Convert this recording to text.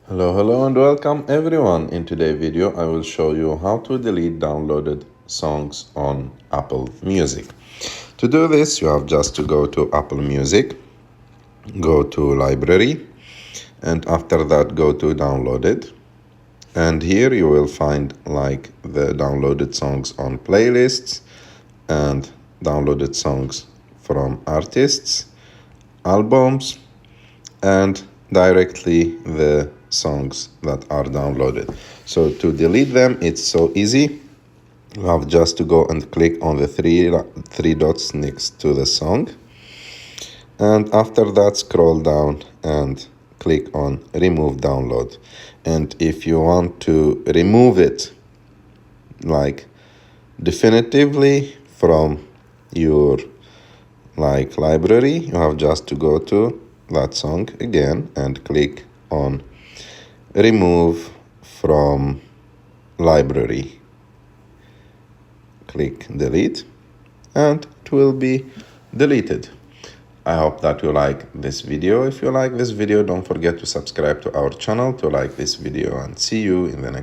Hello and welcome everyone. In today's video I will show you how to delete downloaded songs on Apple Music. To do this you have just to go to Apple Music, go to Library, and after that go to Downloaded, and here you will find like the downloaded songs on playlists and downloaded songs from artists, albums, and directly the songs that are downloaded. So to delete them, it's so easy. You have just to go and click on the three dots next to the song, and after that scroll down and click on remove download. And if you want to remove it like definitively from your library, you have just to go to that song again and click on remove from library. Click delete and it will be deleted. I hope that you like this video. If you like this video, don't forget to subscribe to our channel to like this video, and see you in the next